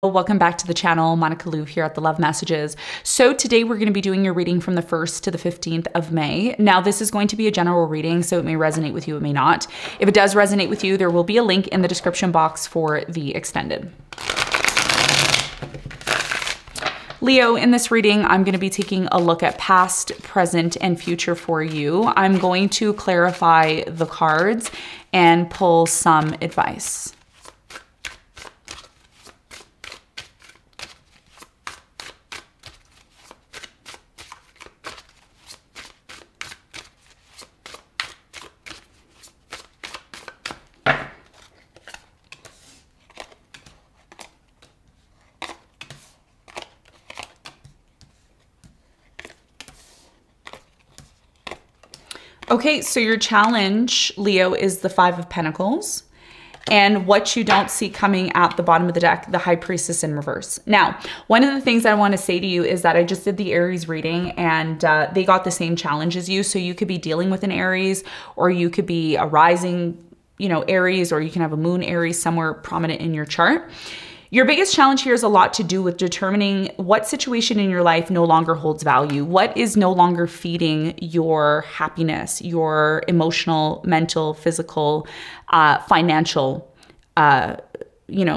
Welcome back to the channel. Monica Lou here at the Love Messages. So today we're going to be doing your reading from the 1st to the 15th of May. Now this is going to be a general reading, so it may resonate with you, it may not. If it does resonate with you, there will be a link in the description box for the extended. Leo, in this reading, I'm going to be taking a look at past, present, and future for you. I'm going to clarify the cards and pull some advice. Okay, so your challenge, Leo, is the Five of Pentacles. And what you don't see coming at the bottom of the deck, the High Priestess in reverse. Now, one of the things I want to say to you is that I just did the Aries reading and they got the same challenge as you. So you could be dealing with an Aries, or you could be a rising, Aries, or you can have a moon Aries somewhere prominent in your chart. Your biggest challenge here is a lot to do with determining what situation in your life no longer holds value. What is no longer feeding your happiness, your emotional, mental, physical, financial,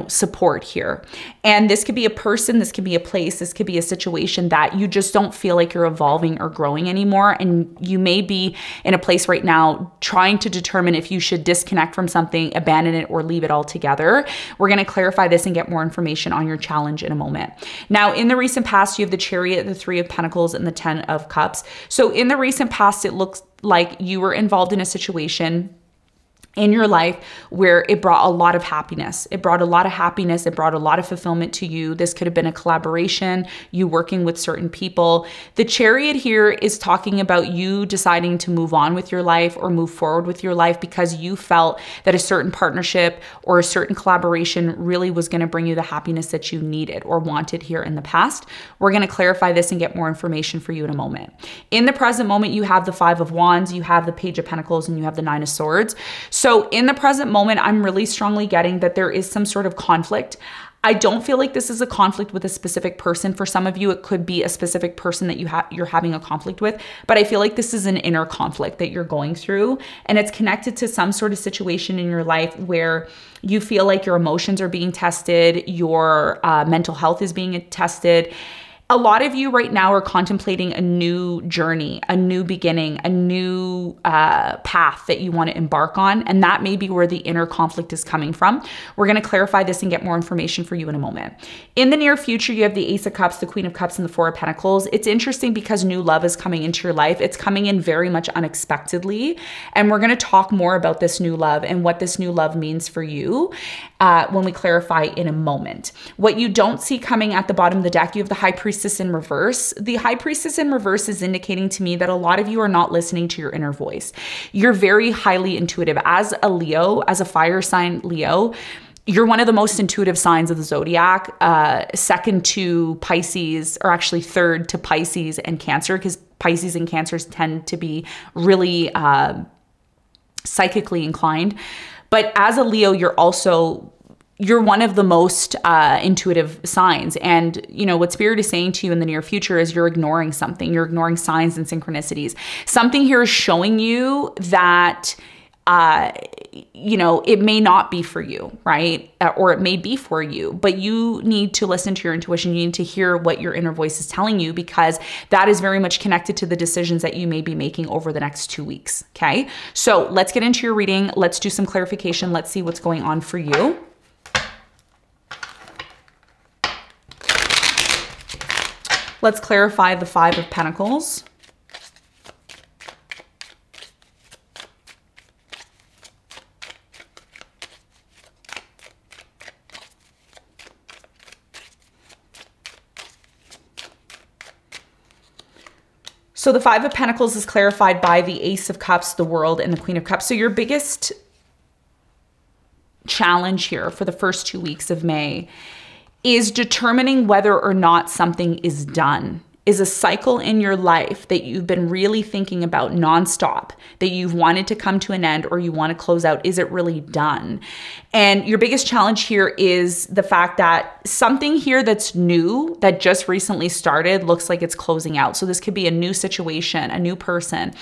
support here. And this could be a person, this could be a place, this could be a situation that you just don't feel like you're evolving or growing anymore. And you may be in a place right now trying to determine if you should disconnect from something, abandon it, or leave it altogether. We're going to clarify this and get more information on your challenge in a moment. Now, in the recent past, you have the Chariot, the Three of Pentacles, and the Ten of Cups. So in the recent past, it looks like you were involved in a situation in your life where it brought a lot of happiness. It brought a lot of happiness. It brought a lot of fulfillment to you. This could have been a collaboration, you working with certain people. The Chariot here is talking about you deciding to move on with your life or move forward with your life because you felt that a certain partnership or a certain collaboration really was going to bring you the happiness that you needed or wanted here in the past. We're going to clarify this and get more information for you in a moment. In the present moment, you have the Five of Wands, you have the Page of Pentacles, and you have the Nine of Swords. So in the present moment, I'm really strongly getting that there is some sort of conflict. I don't feel like this is a conflict with a specific person. For some of you, it could be a specific person that you're having a conflict with, but I feel like this is an inner conflict that you're going through, and it's connected to some sort of situation in your life where you feel like your emotions are being tested, your mental health is being tested. A lot of you right now are contemplating a new journey, a new beginning, a new path that you want to embark on. And that may be where the inner conflict is coming from. We're going to clarify this and get more information for you in a moment. In the near future, you have the Ace of Cups, the Queen of Cups, and the Four of Pentacles. It's interesting because new love is coming into your life. It's coming in very much unexpectedly. And we're going to talk more about this new love and what this new love means for you when we clarify in a moment. What you don't see coming at the bottom of the deck, you have the High Priestess in reverse. The High Priestess in reverse is indicating to me that a lot of you are not listening to your inner voice. You're very highly intuitive. As a Leo, as a fire sign Leo, you're one of the most intuitive signs of the zodiac, second to Pisces, or actually third to Pisces and Cancer, because Pisces and Cancers tend to be really psychically inclined. But as a Leo, you're one of the most intuitive signs. And what Spirit is saying to you in the near future is you're ignoring something. You're ignoring signs and synchronicities. Something here is showing you that, it may not be for you, right? Or it may be for you, but you need to listen to your intuition. You need to hear what your inner voice is telling you, because that is very much connected to the decisions that you may be making over the next 2 weeks. Okay. So let's get into your reading. Let's do some clarification. Let's see what's going on for you. Let's clarify the Five of Pentacles. So the Five of Pentacles is clarified by the Ace of Cups, the World, and the Queen of Cups. So your biggest challenge here for the first 2 weeks of May is determining whether or not something is done. is a cycle in your life that you've been really thinking about nonstop, that you've wanted to come to an end or you want to close out. Is it really done? And your biggest challenge here is the fact that something here that's new, that just recently started, looks like it's closing out. So this could be a new situation, a new person,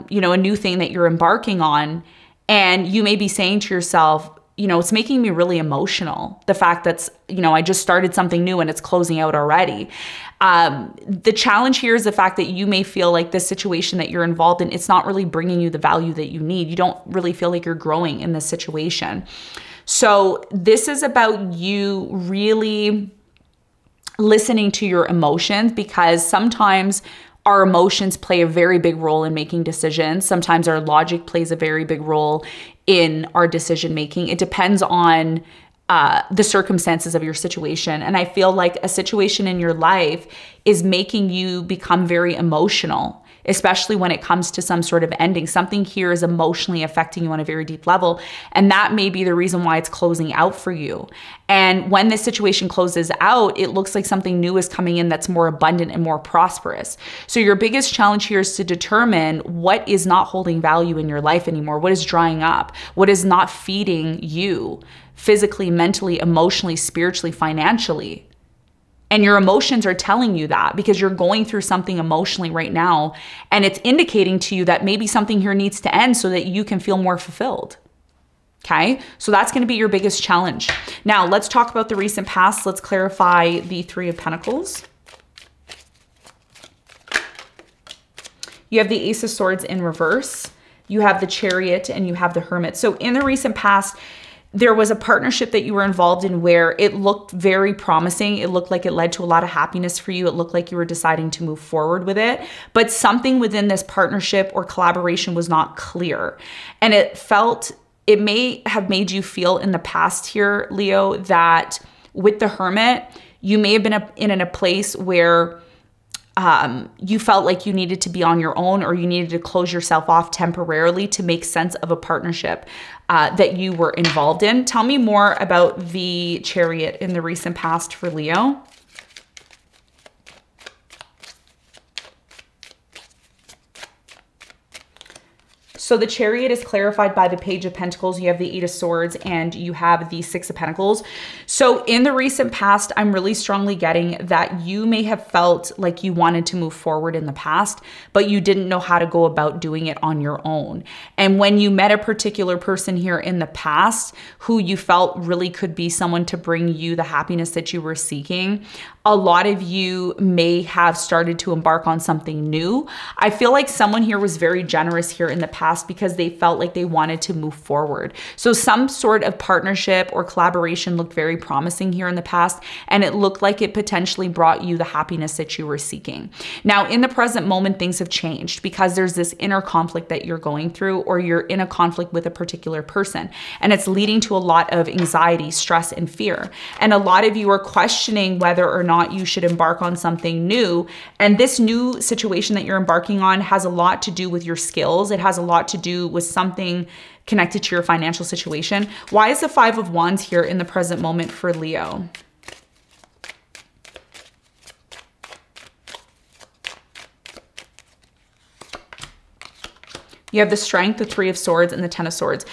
you know, a new thing that you're embarking on. And you may be saying to yourself, you know, it's making me really emotional. The fact that, you know, I just started something new and it's closing out already. The challenge here is the fact that you may feel like this situation that you're involved in, it's not really bringing you the value that you need. You don't really feel like you're growing in this situation. So this is about you really listening to your emotions, because sometimes our emotions play a very big role in making decisions. Sometimes our logic plays a very big role in our decision making. It depends on the circumstances of your situation. And I feel like a situation in your life is making you become very emotional, especially when it comes to some sort of ending. Something here is emotionally affecting you on a very deep level. And that may be the reason why it's closing out for you. And when this situation closes out, it looks like something new is coming in that's more abundant and more prosperous. So your biggest challenge here is to determine what is not holding value in your life anymore. What is drying up? What is not feeding you physically, mentally, emotionally, spiritually, financially? And your emotions are telling you that because you're going through something emotionally right now, and it's indicating to you that maybe something here needs to end so that you can feel more fulfilled. Okay, so that's going to be your biggest challenge. Now let's talk about the recent past. Let's clarify the Three of Pentacles. You have the Ace of Swords in reverse. You have the Chariot and you have the Hermit. So in the recent past, there was a partnership that you were involved in where it looked very promising. It looked like it led to a lot of happiness for you. It looked like you were deciding to move forward with it, but something within this partnership or collaboration was not clear. And it may have made you feel in the past here, Leo, that with the Hermit, you may have been in a place where you felt like you needed to be on your own, or you needed to close yourself off temporarily to make sense of a partnership that you were involved in. Tell me more about the Chariot in the recent past for Leo. So the Chariot is clarified by the Page of Pentacles. You have the Eight of Swords and you have the Six of Pentacles. So in the recent past, I'm really strongly getting that you may have felt like you wanted to move forward in the past, but you didn't know how to go about doing it on your own. And when you met a particular person here in the past who you felt really could be someone to bring you the happiness that you were seeking, a lot of you may have started to embark on something new. I feel like someone here was very generous here in the past because they felt like they wanted to move forward. So some sort of partnership or collaboration looked very promising here in the past, and it looked like it potentially brought you the happiness that you were seeking. Now, in the present moment, things have changed because there's this inner conflict that you're going through, or you're in a conflict with a particular person, and it's leading to a lot of anxiety, stress, and fear. And a lot of you are questioning whether or not you should embark on something new. And this new situation that you're embarking on has a lot to do with your skills. It has a lot to do with something connected to your financial situation. Why is the Five of Wands here in the present moment for Leo? You have the Strength, the Three of Swords, and the Ten of Swords.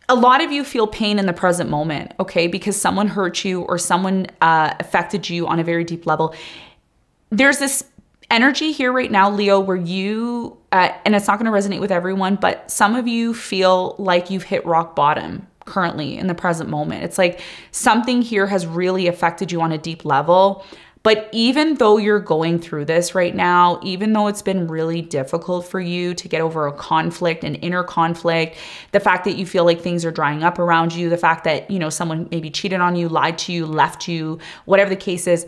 A lot of you feel pain in the present moment, okay? Because someone hurt you or someone affected you on a very deep level. There's this energy here right now, Leo, where you, and it's not going to resonate with everyone, but some of you feel like you've hit rock bottom currently in the present moment. It's like something here has really affected you on a deep level. But even though you're going through this right now, even though it's been really difficult for you to get over a conflict, an inner conflict, the fact that you feel like things are drying up around you, the fact that, you know, someone maybe cheated on you, lied to you, left you, whatever the case is,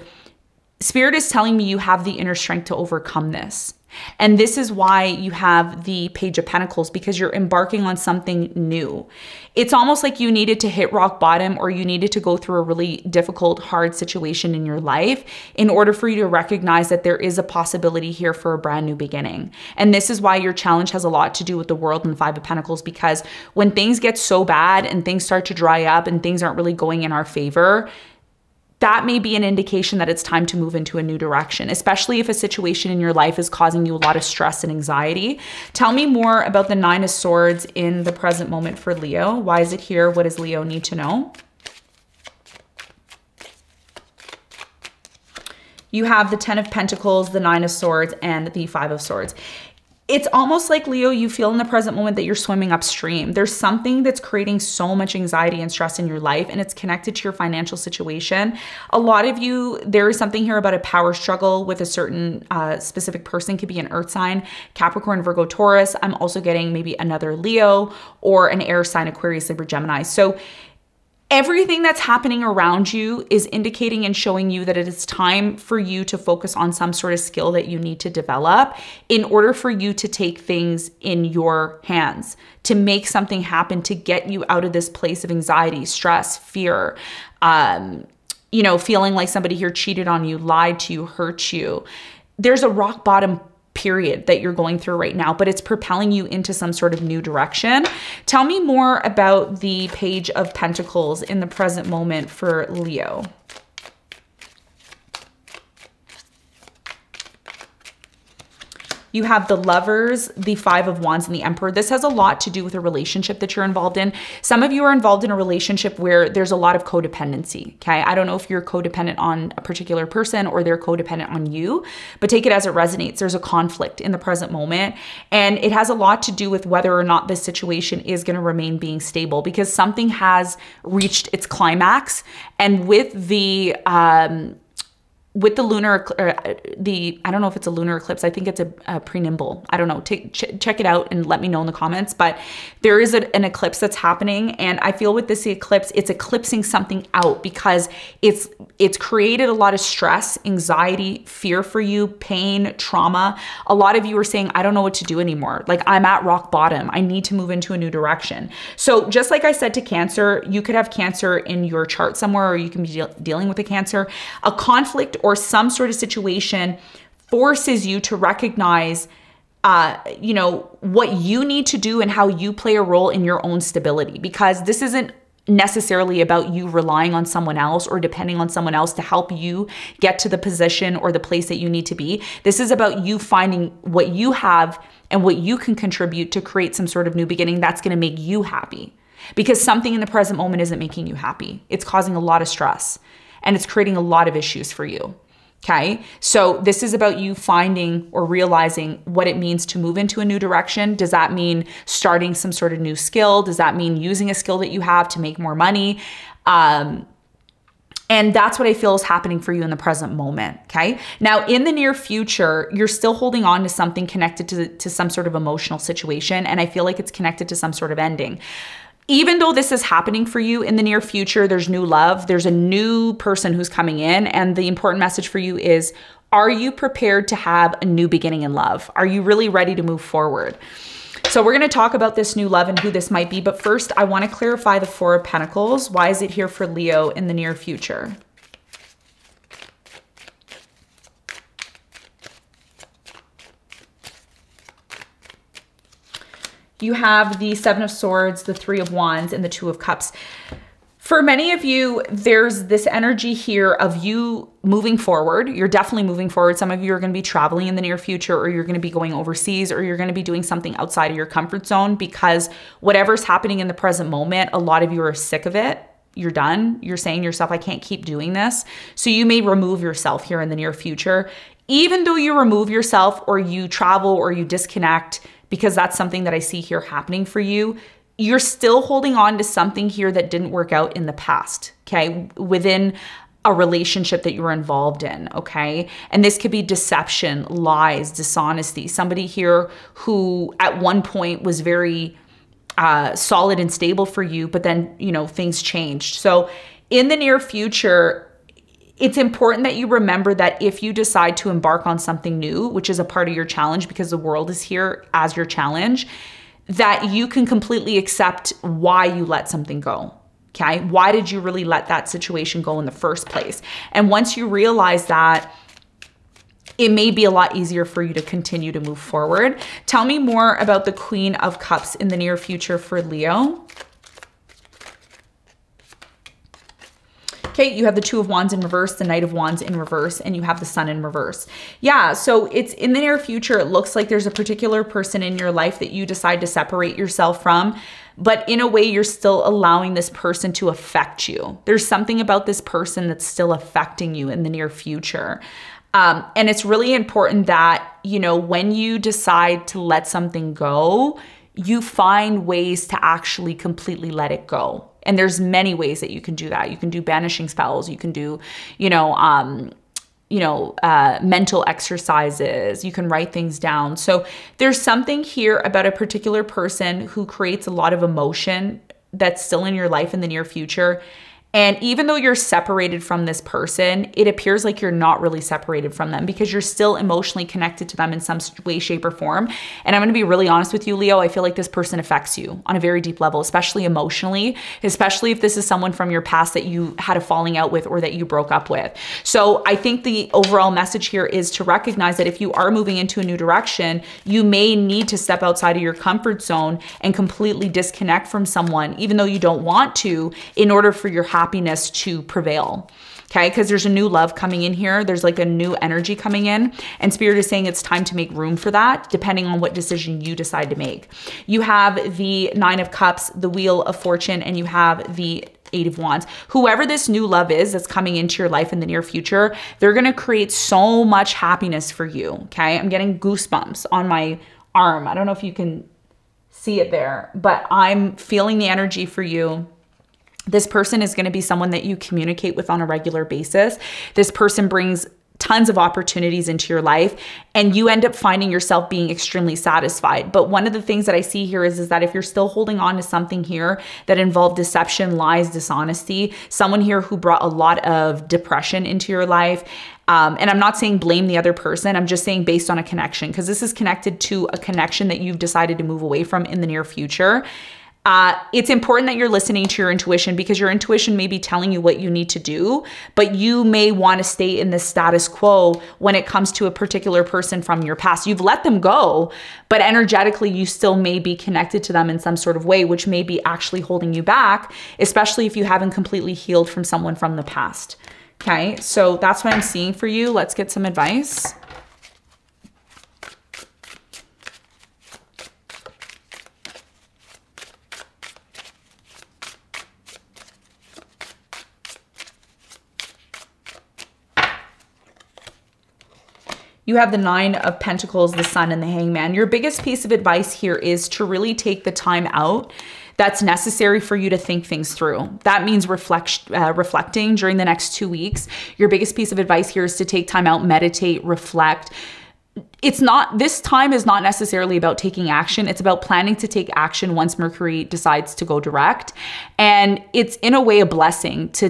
Spirit is telling me you have the inner strength to overcome this. And this is why you have the Page of Pentacles, because you're embarking on something new. It's almost like you needed to hit rock bottom, or you needed to go through a really difficult, hard situation in your life in order for you to recognize that there is a possibility here for a brand new beginning. And this is why your challenge has a lot to do with the World and the Five of Pentacles, because when things get so bad and things start to dry up and things aren't really going in our favor, that may be an indication that it's time to move into a new direction, especially if a situation in your life is causing you a lot of stress and anxiety. Tell me more about the 9 of Swords in the present moment for Leo. Why is it here? What does Leo need to know? You have the 10 of Pentacles, the 9 of Swords, and the 5 of Swords. It's almost like, Leo, you feel in the present moment that you're swimming upstream. There's something that's creating so much anxiety and stress in your life, and it's connected to your financial situation. A lot of you, there is something here about a power struggle with a certain specific person. Could be an earth sign, Capricorn, Virgo, Taurus. I'm also getting maybe another Leo or an air sign, Aquarius, Libra, Gemini. So everything that's happening around you is indicating and showing you that it is time for you to focus on some sort of skill that you need to develop in order for you to take things in your hands, to make something happen, to get you out of this place of anxiety, stress, fear, you know, feeling like somebody here cheated on you, lied to you, hurt you. There's a rock bottom period that you're going through right now, but it's propelling you into some sort of new direction. Tell me more about the Page of Pentacles in the present moment for Leo. You have the Lovers, the 5 of Wands, and the Emperor. This has a lot to do with a relationship that you're involved in. Some of you are involved in a relationship where there's a lot of codependency, okay? I don't know if you're codependent on a particular person or they're codependent on you, but take it as it resonates. There's a conflict in the present moment, and it has a lot to do with whether or not this situation is going to remain being stable, because something has reached its climax. And with the lunar, I don't know if it's a lunar eclipse. I think it's a prenimble. I don't know. Check it out and let me know in the comments. But there is an eclipse that's happening. And I feel with this eclipse, it's eclipsing something out because it's created a lot of stress, anxiety, fear for you, pain, trauma. A lot of you are saying, I don't know what to do anymore. Like, I'm at rock bottom. I need to move into a new direction. So just like I said to Cancer, you could have Cancer in your chart somewhere, or you can be dealing with a Cancer. A conflict or some sort of situation forces you to recognize, you know, what you need to do and how you play a role in your own stability, because this isn't necessarily about you relying on someone else or depending on someone else to help you get to the position or the place that you need to be. This is about you finding what you have and what you can contribute to create some sort of new beginning that's going to make you happy, because something in the present moment isn't making you happy. It's causing a lot of stress, and it's creating a lot of issues for you. Okay. So this is about you finding or realizing what it means to move into a new direction. Does that mean starting some sort of new skill? Does that mean using a skill that you have to make more money? And that's what I feel is happening for you in the present moment. Okay. Now, in the near future, you're still holding on to something connected to some sort of emotional situation. And I feel like it's connected to some sort of ending. Even though this is happening for you in the near future, there's new love, there's a new person who's coming in. And the important message for you is, are you prepared to have a new beginning in love? Are you really ready to move forward? So we're going to talk about this new love and who this might be. But first, I want to clarify the 4 of Pentacles. Why is it here for Leo in the near future? You have the 7 of Swords, the 3 of Wands, and the 2 of Cups. For many of you, there's this energy here of you moving forward. You're definitely moving forward. Some of you are going to be traveling in the near future, or you're going to be going overseas, or you're going to be doing something outside of your comfort zone, because whatever's happening in the present moment, a lot of you are sick of it. You're done. You're saying to yourself, I can't keep doing this. So you may remove yourself here in the near future. Even though you remove yourself, or you travel, or you disconnect, because that's something that I see here happening for you, you're still holding on to something here that didn't work out in the past, okay? Within a relationship that you were involved in, okay? And this could be deception, lies, dishonesty. Somebody here who at one point was very solid and stable for you, but then, you know, things changed. So in the near future, it's important that you remember that if you decide to embark on something new, which is a part of your challenge because the world is here as your challenge, that you can completely accept why you let something go. Okay? Why did you really let that situation go in the first place? And once you realize that, it may be a lot easier for you to continue to move forward. Tell me more about the Queen of Cups in the near future for Leo. Okay, you have the Two of Wands in reverse, the Knight of Wands in reverse, and you have the Sun in reverse. Yeah, so it's in the near future. It looks like there's a particular person in your life that you decide to separate yourself from, but in a way, you're still allowing this person to affect you. There's something about this person that's still affecting you in the near future. And it's really important that, you know, when you decide to let something go, you find ways to actually completely let it go. And there's many ways that you can do that. You can do banishing spells. You can do, mental exercises. You can write things down. So there's something here about a particular person who creates a lot of emotion that's still in your life in the near future. And even though you're separated from this person, it appears like you're not really separated from them because you're still emotionally connected to them in some way, shape, or form. And I'm going to be really honest with you, Leo. I feel like this person affects you on a very deep level, especially emotionally, especially if this is someone from your past that you had a falling out with or that you broke up with. So I think the overall message here is to recognize that if you are moving into a new direction, you may need to step outside of your comfort zone and completely disconnect from someone, even though you don't want to, in order for your happiness to prevail. Okay, because there's a new love coming in here. There's like a new energy coming in, and Spirit is saying it's time to make room for that, depending on what decision you decide to make. You have the Nine of Cups, the Wheel of Fortune, and you have the Eight of Wands. Whoever this new love is that's coming into your life in the near future, they're going to create so much happiness for you. Okay, I'm getting goosebumps on my arm. I don't know if you can see it there, but I'm feeling the energy for you. This person is going to be someone that you communicate with on a regular basis. This person brings tons of opportunities into your life, and you end up finding yourself being extremely satisfied. But one of the things that I see here is that if you're still holding on to something here that involved deception, lies, dishonesty, someone here who brought a lot of depression into your life, and I'm not saying blame the other person, I'm just saying based on a connection, because this is connected to a connection that you've decided to move away from in the near future. It's important that you're listening to your intuition, because your intuition may be telling you what you need to do, but you may want to stay in the status quo when it comes to a particular person from your past. You've let them go, but energetically you still may be connected to them in some sort of way, which may be actually holding you back, especially if you haven't completely healed from someone from the past. Okay, so that's what I'm seeing for you. Let's get some advice. You have the Nine of Pentacles, the Sun, and the Hangman. Your biggest piece of advice here is to really take the time out that's necessary for you to think things through. That means reflecting during the next 2 weeks. Your biggest piece of advice here is to take time out, meditate, reflect. This time is not necessarily about taking action. It's about planning to take action once Mercury decides to go direct. And it's in a way a blessing to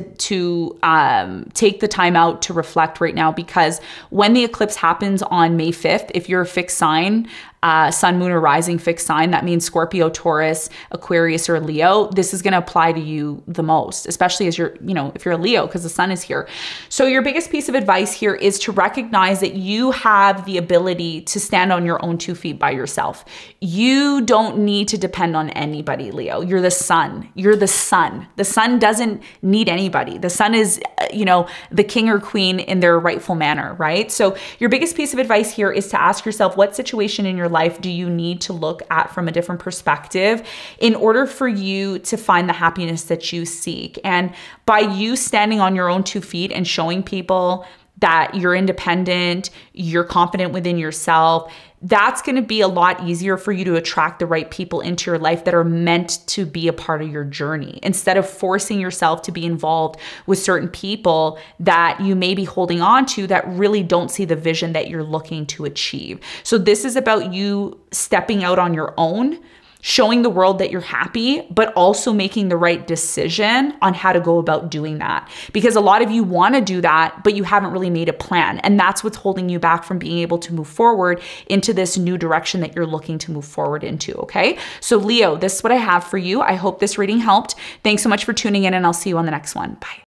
take the time out to reflect right now, because when the eclipse happens on May 5th, if you're a fixed sign, sun, moon, or rising fixed sign, that means Scorpio, Taurus, Aquarius, or Leo, this is going to apply to you the most, especially as you're, if you're a Leo, because the sun is here. So your biggest piece of advice here is to recognize that you have the ability to stand on your own 2 feet by yourself. You don't need to depend on anybody, Leo. You're the sun. You're the sun. The sun doesn't need anybody. The sun is, the king or queen in their rightful manner, right? So your biggest piece of advice here is to ask yourself, what situation in your life do you need to look at from a different perspective in order for you to find the happiness that you seek? And by you standing on your own 2 feet and showing people that you're independent, you're confident within yourself, that's going to be a lot easier for you to attract the right people into your life that are meant to be a part of your journey, instead of forcing yourself to be involved with certain people that you may be holding on to that really don't see the vision that you're looking to achieve. So this is about you stepping out on your own, showing the world that you're happy, but also making the right decision on how to go about doing that. Because a lot of you want to do that, but you haven't really made a plan. And that's what's holding you back from being able to move forward into this new direction that you're looking to move forward into, okay? So Leo, this is what I have for you. I hope this reading helped. Thanks so much for tuning in, and I'll see you on the next one. Bye.